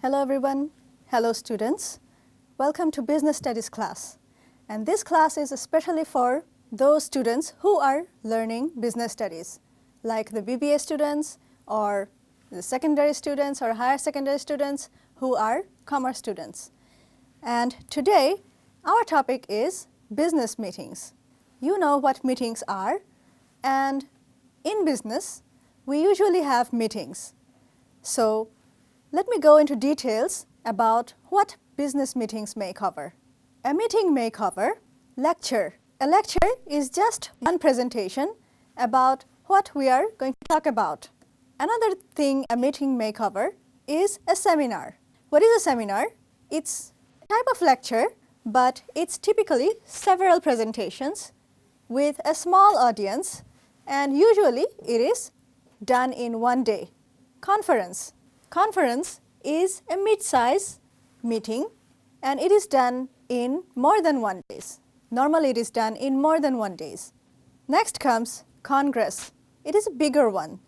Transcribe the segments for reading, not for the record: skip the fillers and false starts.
Hello everyone, hello students. Welcome to Business Studies class. And this class is especially for those students who are learning business studies, like the BBA students or the secondary students or higher secondary students who are commerce students. And today our topic is business meetings. You know what meetings are, and in business we usually have meetings. So let me go into details about what business meetings may cover. A meeting may cover lecture. A lecture is just one presentation about what we are going to talk about. Another thing a meeting may cover is a seminar. What is a seminar? It's a type of lecture, but it's typically several presentations with a small audience, and usually it is done in one day. Conference. Conference is a mid-size meeting and it is done in more than 1 day. Normally it is done in more than 1 day. Next comes Congress. It is a bigger one.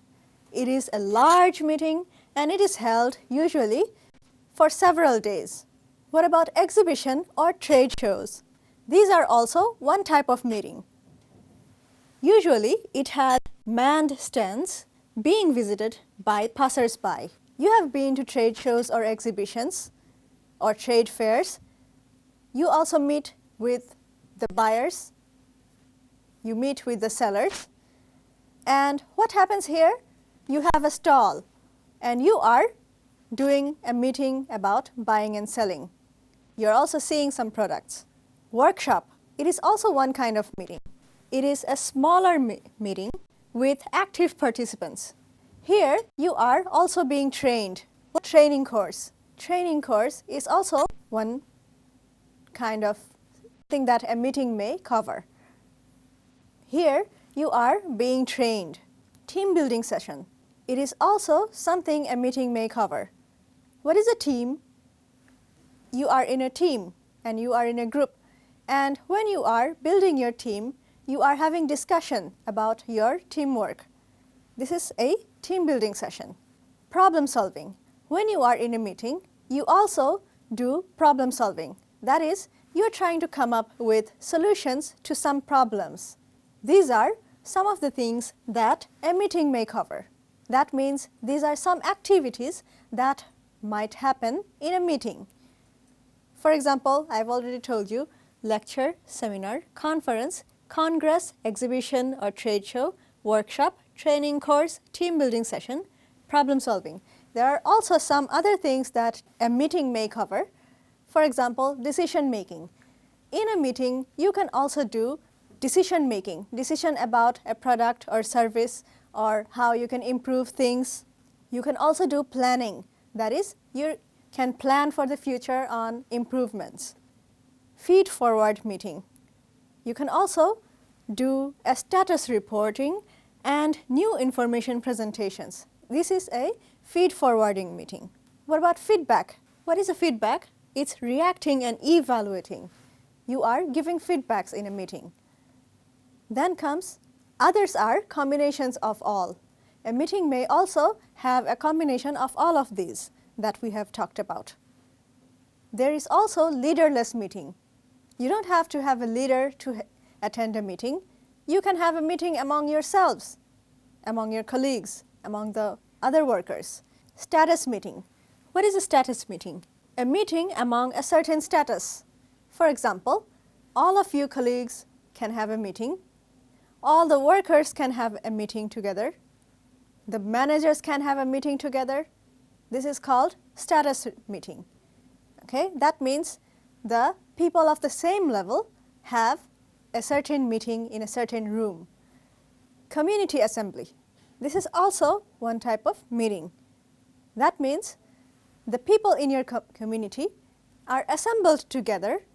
It is a large meeting and it is held usually for several days. What about exhibition or trade shows? These are also one type of meeting. Usually it has manned stands being visited by passers-by. You have been to trade shows or exhibitions or trade fairs. You also meet with the buyers, you meet with the sellers, and what happens here? You have a stall and you are doing a meeting about buying and selling. You're also seeing some products. Workshop, it is also one kind of meeting. It is a smaller meeting with active participants. Here you are also being trained. Training course. Training course is also one kind of thing that a meeting may cover. Here you are being trained. Team building session. It is also something a meeting may cover. What is a team? You are in a team and you are in a group, and when you are building your team, you are having discussion about your teamwork. This is a team building session. Problem solving. When you are in a meeting, you also do problem solving. That is, you are trying to come up with solutions to some problems. These are some of the things that a meeting may cover. That means these are some activities that might happen in a meeting. For example, I've already told you lecture, seminar, conference, congress, exhibition or trade show, workshop, training course, team building session, problem solving. There are also some other things that a meeting may cover. For example, decision making. In a meeting, you can also do decision making, decision about a product or service or how you can improve things. You can also do planning. That is, you can plan for the future on improvements. Feed forward meeting. You can also do a status reporting and new information presentations. This is a feed forwarding meeting. What about feedback? What is a feedback? It's reacting and evaluating. You are giving feedbacks in a meeting. Then comes others are combinations of all. A meeting may also have a combination of all of these that we have talked about. There is also leaderless meeting. You don't have to have a leader to attend a meeting. You can have a meeting among yourselves, among your colleagues, among the other workers. Status meeting. What is a status meeting? A meeting among a certain status. For example, all of you colleagues can have a meeting. All the workers can have a meeting together. The managers can have a meeting together. This is called status meeting. Okay? That means the people of the same level have a certain meeting in a certain room. Community assembly. This is also one type of meeting. That means the people in your community are assembled together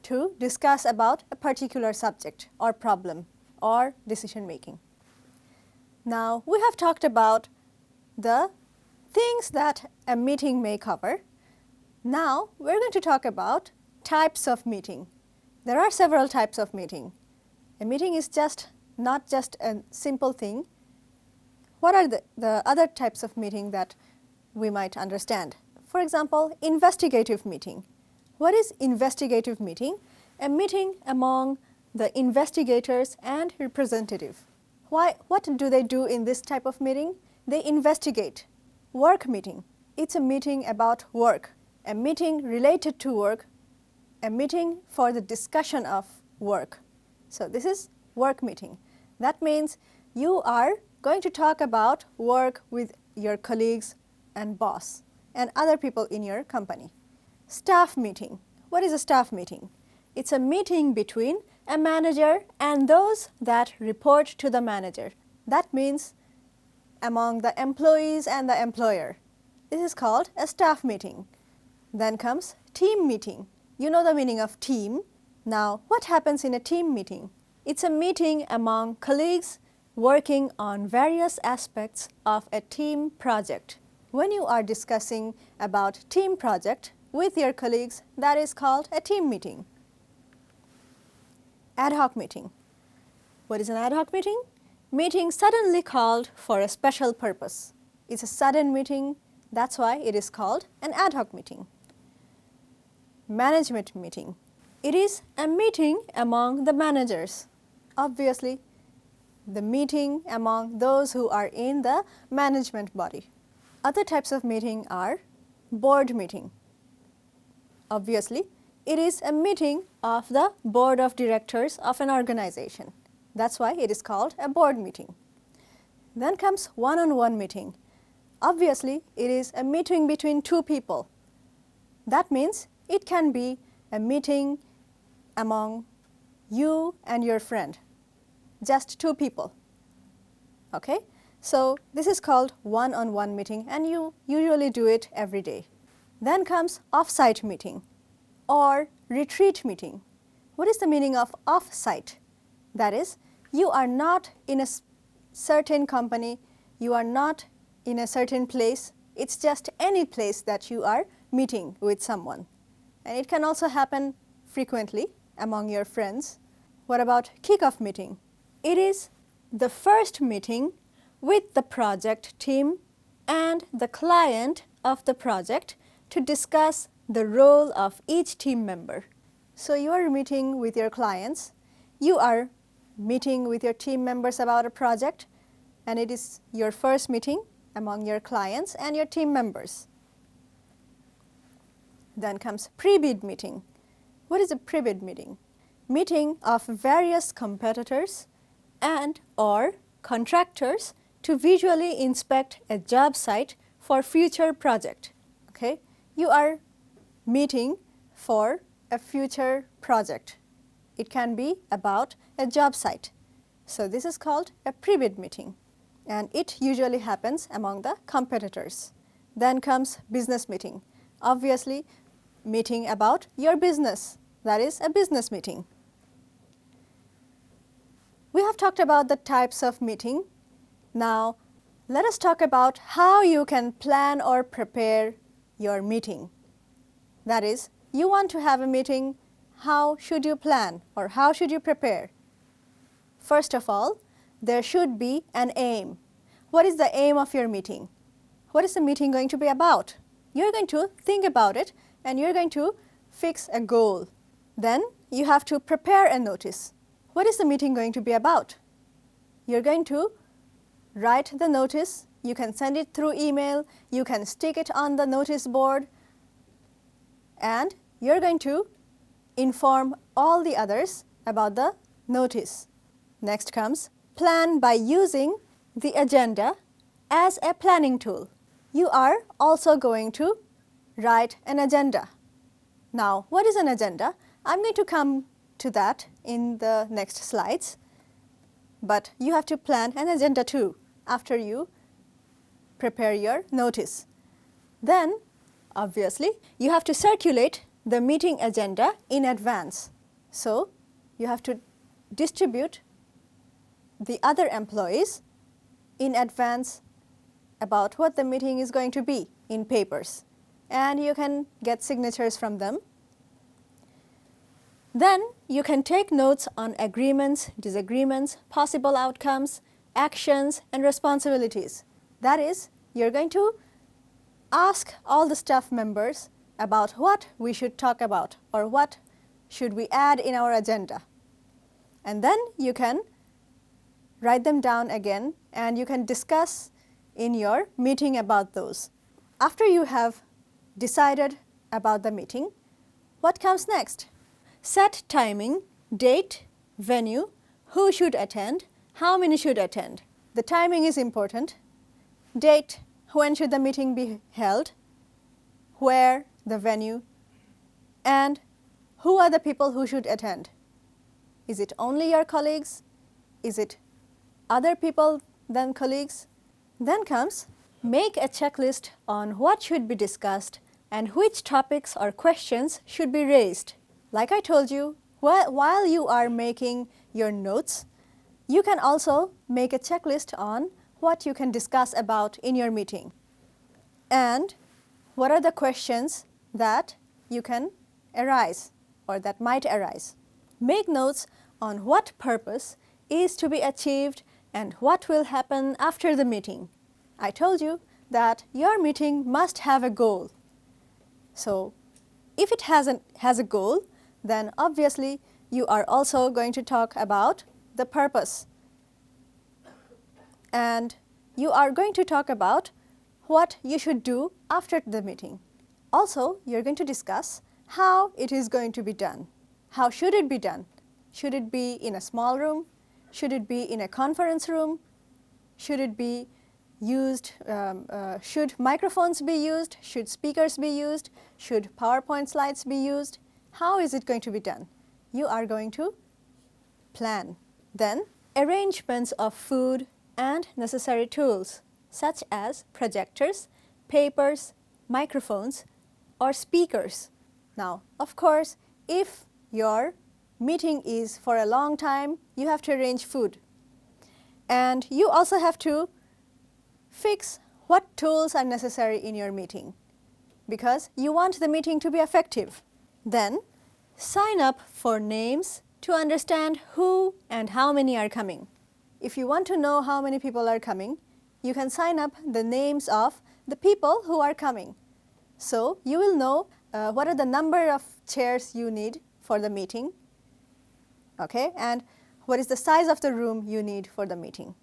to discuss about a particular subject or problem or decision making. Now we have talked about the things that a meeting may cover. Now we're going to talk about types of meeting. There are several types of meeting. A meeting is not just a simple thing. What are the other types of meeting that we might understand? For example, investigative meeting. What is investigative meeting? A meeting among the investigators and representative. What do they do in this type of meeting? They investigate. Work meeting. It's a meeting about work, a meeting related to work, a meeting for the discussion of work. So this is work meeting. That means you are going to talk about work with your colleagues and boss and other people in your company. Staff meeting. What is a staff meeting? It's a meeting between a manager and those that report to the manager. That means among the employees and the employer. This is called a staff meeting. Then comes team meeting. You know the meaning of team. Now, what happens in a team meeting? It's a meeting among colleagues working on various aspects of a team project. When you are discussing about team project with your colleagues, that is called a team meeting. Ad hoc meeting. What is an ad hoc meeting? Meeting suddenly called for a special purpose. It's a sudden meeting, that's why it is called an ad hoc meeting. Management meeting. It is a meeting among the managers. Obviously, the meeting among those who are in the management body. Other types of meeting are board meeting. Obviously, it is a meeting of the board of directors of an organization. That's why it is called a board meeting. Then comes one-on-one meeting. Obviously, it is a meeting between two people. That means it can be a meeting among you and your friend, just two people. Okay? So this is called one-on-one meeting, and you usually do it every day. Then comes off-site meeting or retreat meeting. What is the meaning of off-site? That is, you are not in a certain company, you are not in a certain place, it's just any place that you are meeting with someone. And it can also happen frequently among your friends. What about kickoff meeting? It is the first meeting with the project team and the client of the project to discuss the role of each team member. So you are meeting with your clients, you are meeting with your team members about a project, and it is your first meeting among your clients and your team members. Then comes pre-bid meeting. What is a pre-bid meeting? Meeting of various competitors and or contractors to visually inspect a job site for future project. Okay? You are meeting for a future project. It can be about a job site. So this is called a pre-bid meeting, and it usually happens among the competitors. Then comes business meeting. Obviously, meeting about your business. That is a business meeting. We have talked about the types of meeting. Now, let us talk about how you can plan or prepare your meeting. That is, you want to have a meeting, how should you plan or how should you prepare? First of all, there should be an aim. What is the aim of your meeting? What is the meeting going to be about? You're going to think about it and you're going to fix a goal. Then you have to prepare a notice. What is the meeting going to be about? You're going to write the notice. You can send it through email. You can stick it on the notice board. And you're going to inform all the others about the notice. Next comes plan by using the agenda as a planning tool. You are also going to write an agenda. Now, what is an agenda? I'm going to come to that in the next slides, but you have to plan an agenda too after you prepare your notice. Then, obviously, you have to circulate the meeting agenda in advance. So, you have to distribute the other employees in advance about what the meeting is going to be in papers, and you can get signatures from them. Then you can take notes on agreements, disagreements, possible outcomes, actions, and responsibilities. That is, you're going to ask all the staff members about what we should talk about or what should we add in our agenda. And then you can write them down again and you can discuss in your meeting about those. After you have decided about the meeting, what comes next? Set timing, date, venue, who should attend, how many should attend. The timing is important. Date, when should the meeting be held, where, the venue, and who are the people who should attend. Is it only your colleagues? Is it other people than colleagues? Then comes make a checklist on what should be discussed and which topics or questions should be raised. Like I told you, while you are making your notes, you can also make a checklist on what you can discuss about in your meeting and what are the questions that you can arise or that might arise. Make notes on what purpose is to be achieved and what will happen after the meeting. I told you that your meeting must have a goal. So if it has a goal, then obviously you are also going to talk about the purpose. And you are going to talk about what you should do after the meeting. Also, you're going to discuss how it is going to be done. How should it be done? Should it be in a small room? Should it be in a conference room? Should it be used, should microphones be used? Should speakers be used? Should PowerPoint slides be used? How is it going to be done? You are going to plan. Then, arrangements of food and necessary tools such as projectors, papers, microphones, or speakers. Now, of course, if your meeting is for a long time, you have to arrange food. And you also have to fix what tools are necessary in your meeting because you want the meeting to be effective. Then, sign up for names to understand who and how many are coming. If you want to know how many people are coming, you can sign up the names of the people who are coming. So you will know what are the number of chairs you need for the meeting, okay, and what is the size of the room you need for the meeting.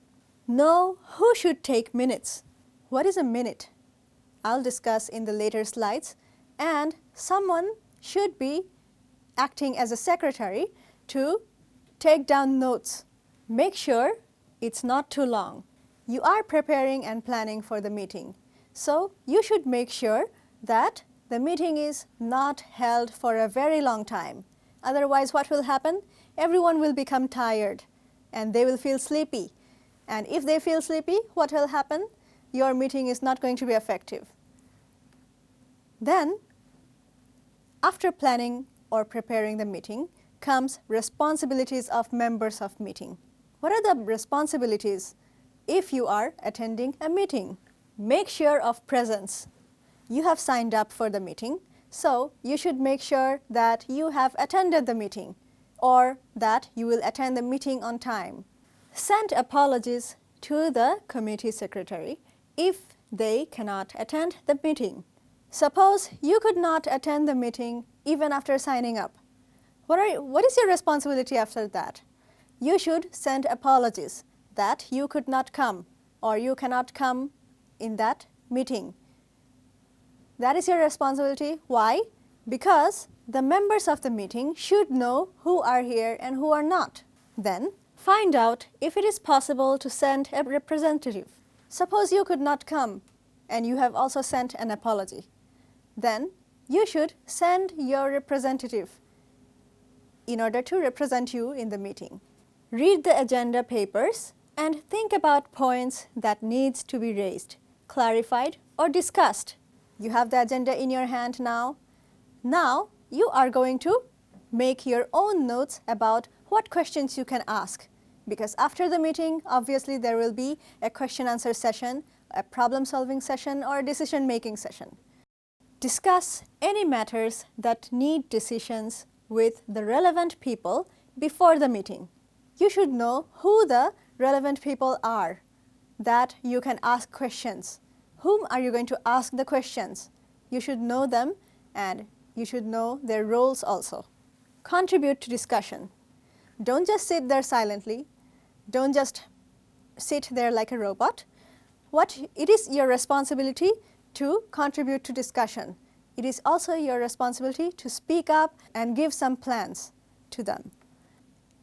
Know who should take minutes. What is a minute? I'll discuss in the later slides, and someone should be acting as a secretary to take down notes. Make sure it's not too long. You are preparing and planning for the meeting, so you should make sure that the meeting is not held for a very long time. Otherwise, what will happen? Everyone will become tired and they will feel sleepy. And if they feel sleepy, what will happen? Your meeting is not going to be effective. Then, after planning or preparing the meeting, comes responsibilities of members of meeting. What are the responsibilities if you are attending a meeting? Make sure of presence. You have signed up for the meeting, so you should make sure that you have attended the meeting or that you will attend the meeting on time. Send apologies to the committee secretary if they cannot attend the meeting. Suppose you could not attend the meeting even after signing up. What is your responsibility after that? You should send apologies that you could not come or you cannot come in that meeting. That is your responsibility. Why? Because the members of the meeting should know who are here and who are not. Then, find out if it is possible to send a representative. Suppose you could not come and you have also sent an apology. Then, you should send your representative in order to represent you in the meeting. Read the agenda papers and think about points that needs to be raised, clarified, or discussed. You have the agenda in your hand now. Now, you are going to make your own notes about what questions you can ask. Because after the meeting, obviously there will be a question-answer session, a problem-solving session, or a decision-making session. Discuss any matters that need decisions with the relevant people before the meeting. You should know who the relevant people are that you can ask questions. whom are you going to ask the questions? You should know them and you should know their roles also. Contribute to discussion. Don't just sit there silently. Don't just sit there like a robot. It is your responsibility to contribute to discussion. It is also your responsibility to speak up and give some plans to them.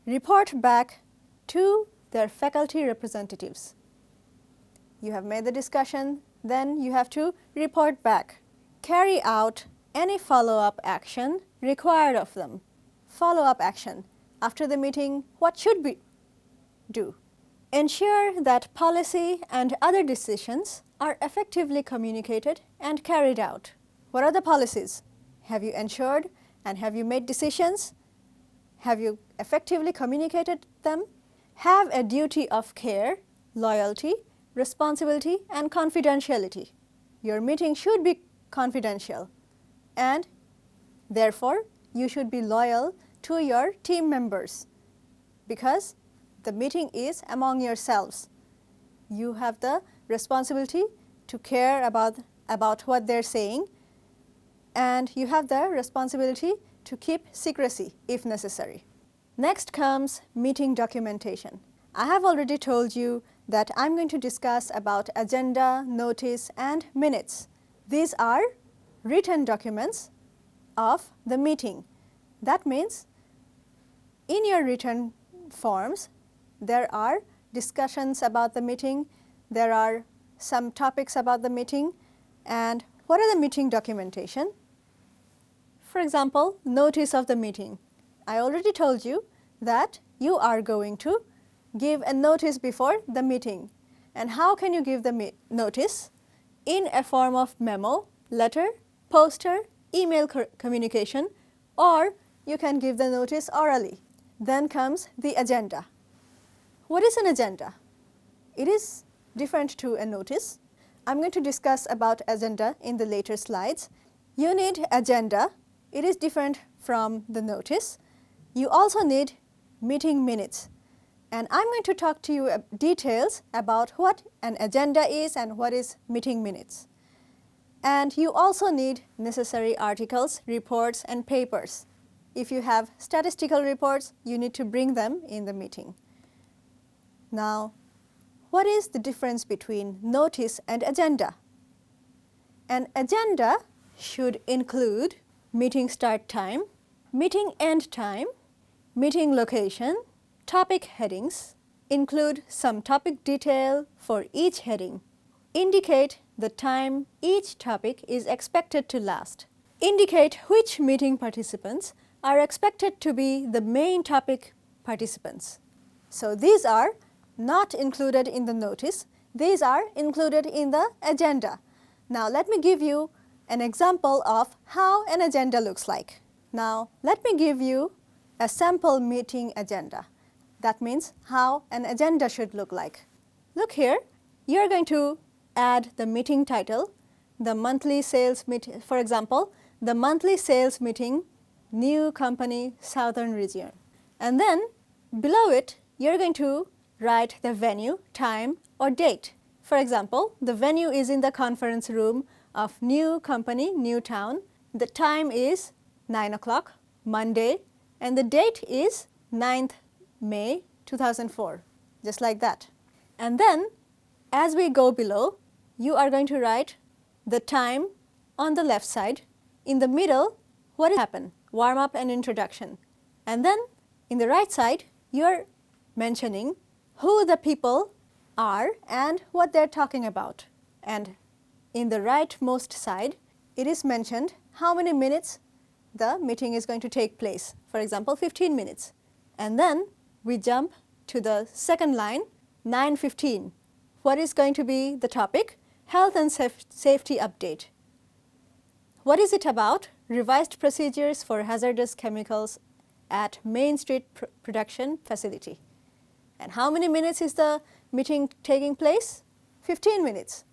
Report back to their faculty representatives. You have made the discussion, then you have to report back. Carry out any follow-up action required of them. Follow-up action. After the meeting, what should we do? Ensure that policy and other decisions are effectively communicated and carried out. What are the policies? Have you ensured and have you made decisions? Have you effectively communicated them? Have a duty of care, loyalty, responsibility, and confidentiality. Your meeting should be confidential, and therefore you should be loyal to your team members because the meeting is among yourselves. You have the responsibility to care about what they're saying, and you have the responsibility to keep secrecy if necessary. Next comes meeting documentation. I have already told you that I'm going to discuss about agenda, notice, and minutes. These are written documents of the meeting. That means in your written forms, there are discussions about the meeting, there are some topics about the meeting, and what are the meeting documentation? For example, notice of the meeting. I already told you that you are going to give a notice before the meeting. And how can you give the notice? In a form of memo, letter, poster, email communication, or you can give the notice orally. Then comes the agenda. What is an agenda? It is different to a notice. I'm going to discuss about agenda in the later slides. You need agenda. It is different from the notice. You also need meeting minutes. And I'm going to talk to you details about what an agenda is and what is meeting minutes. And you also need necessary articles, reports, and papers. If you have statistical reports, you need to bring them in the meeting. Now, what is the difference between notice and agenda? An agenda should include meeting start time, meeting end time, meeting location, topic headings, include some topic detail for each heading, indicate the time each topic is expected to last, indicate which meeting participants are expected to be the main topic participants. So these are not included in the notice, these are included in the agenda. Now let me give you an example of how an agenda looks like. Now let me give you a sample meeting agenda. That means how an agenda should look like. Look here, you are going to add the meeting title, the monthly sales meeting, for example, the monthly sales meeting, new company, Southern region. And then below it, you're going to write the venue, time, or date. For example, the venue is in the conference room of new company, new town. The time is 9 o'clock, Monday, and the date is 9th May 2004, just like that. And then, as we go below, you are going to write the time on the left side. In the middle, what happened? Warm up and introduction. And then, in the right side, you are mentioning who the people are and what they're talking about. And in the rightmost side, it is mentioned how many minutes the meeting is going to take place. For example, 15 minutes. And then we jump to the second line, 9:15. What is going to be the topic? Health and safety update. What is it about? Revised procedures for hazardous chemicals at Main Street production facility. And how many minutes is the meeting taking place? 15 minutes.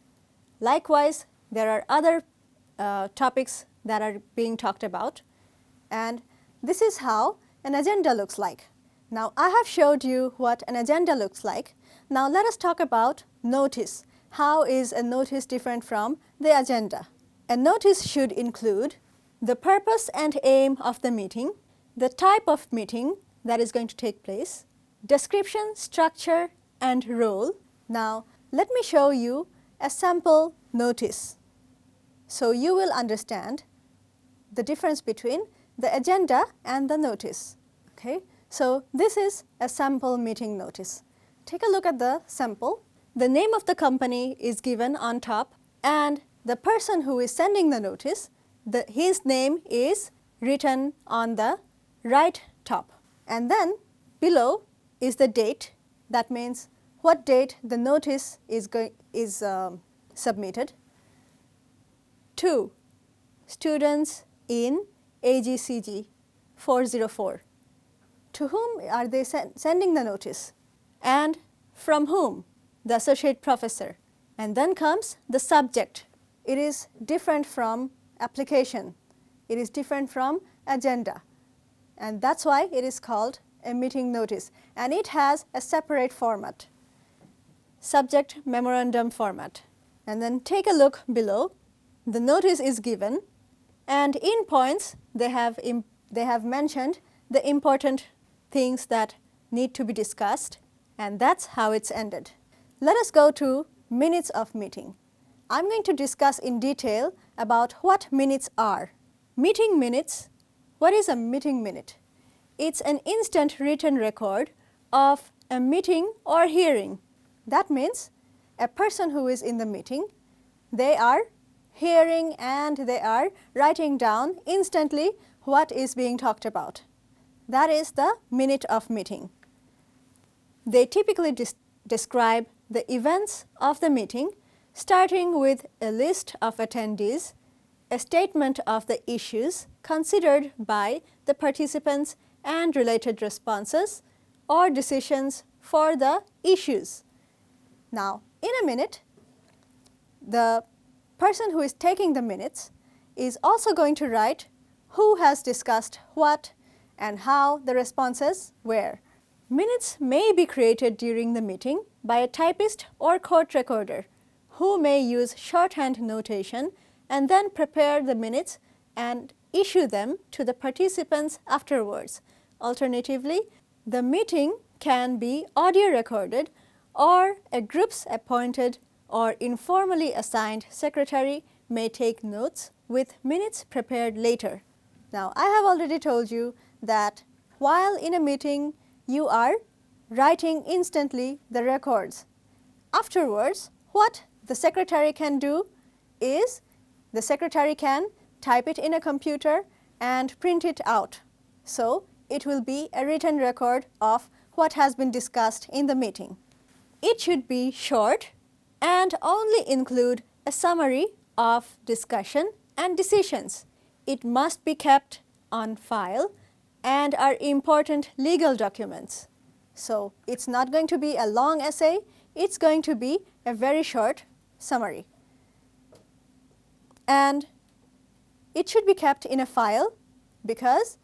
Likewise, there are other topics that are being talked about, and this is how an agenda looks like. Now, I have showed you what an agenda looks like. Now, let us talk about notice. how is a notice different from the agenda? A notice should include the purpose and aim of the meeting, the type of meeting that is going to take place, description, structure, and role. Now, let me show you a sample notice so you will understand the difference between the agenda and the notice. Okay? So, this is a sample meeting notice. Take a look at the sample. The name of the company is given on top, and the person who is sending the notice, his name is written on the right top. And then below is the date. That means what date the notice is submitted to students in AGCG 404. To whom are they sending the notice? And from whom? The associate professor. And then comes the subject. It is different from application. It is different from agenda. And that's why it is called a meeting notice. And it has a separate format, subject memorandum format. And then take a look below. The notice is given, and in points they have mentioned the important things that need to be discussed, and that's how it's ended. Let us go to minutes of meeting. I'm going to discuss in detail about what minutes are. Meeting minutes. What is a meeting minute? It's an instant written record of a meeting or hearing. That means a person who is in the meeting, they are hearing and they are writing down instantly what is being talked about. That is the minute of meeting. They typically describe the events of the meeting, starting with a list of attendees, a statement of the issues considered by the participants and related responses or decisions for the issues. Now, in a minute, the person who is taking the minutes is also going to write who has discussed what and how the responses were. Minutes may be created during the meeting by a typist or court recorder who may use shorthand notation and then prepare the minutes and issue them to the participants afterwards. Alternatively, the meeting can be audio recorded, or a group's appointed or informally assigned secretary may take notes with minutes prepared later. Now, I have already told you that while in a meeting, you are writing instantly the records. Afterwards, what the secretary can do is the secretary can type it in a computer and print it out. So, it will be a written record of what has been discussed in the meeting. It should be short and only include a summary of discussion and decisions. It must be kept on file and are important legal documents. So, it's not going to be a long essay, it's going to be a very short summary. And it should be kept in a file because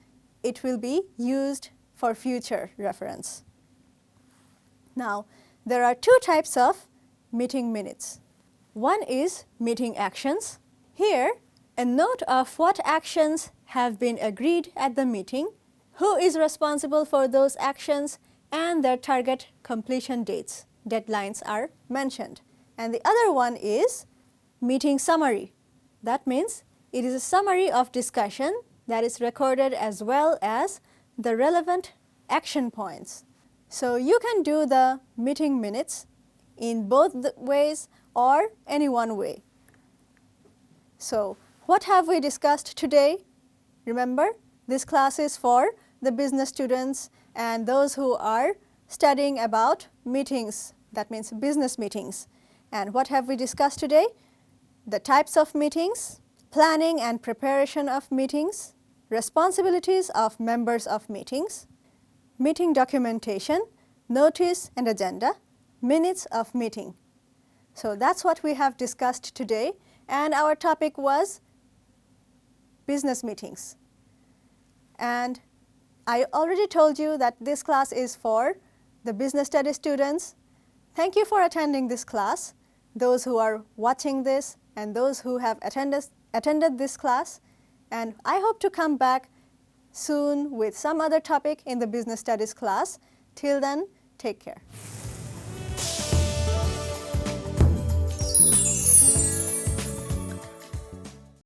it will be used for future reference. Now, there are two types of meeting minutes. One is meeting actions. Here, a note of what actions have been agreed at the meeting, who is responsible for those actions, and their target completion dates. Deadlines are mentioned. And the other one is meeting summary. That means it is a summary of discussion that is recorded as well as the relevant action points. So, you can do the meeting minutes in both the ways or any one way. So, what have we discussed today? Remember, this class is for the business students and those who are studying about meetings, that means business meetings. And what have we discussed today? The types of meetings, planning and preparation of meetings, responsibilities of members of meetings, meeting documentation, notice and agenda, minutes of meeting. So, that's what we have discussed today, and our topic was business meetings. And I already told you that this class is for the business studies students. Thank you for attending this class. those who are watching this, and those who have attended this class. And I hope to come back soon with some other topic in the Business Studies class. Till then, take care.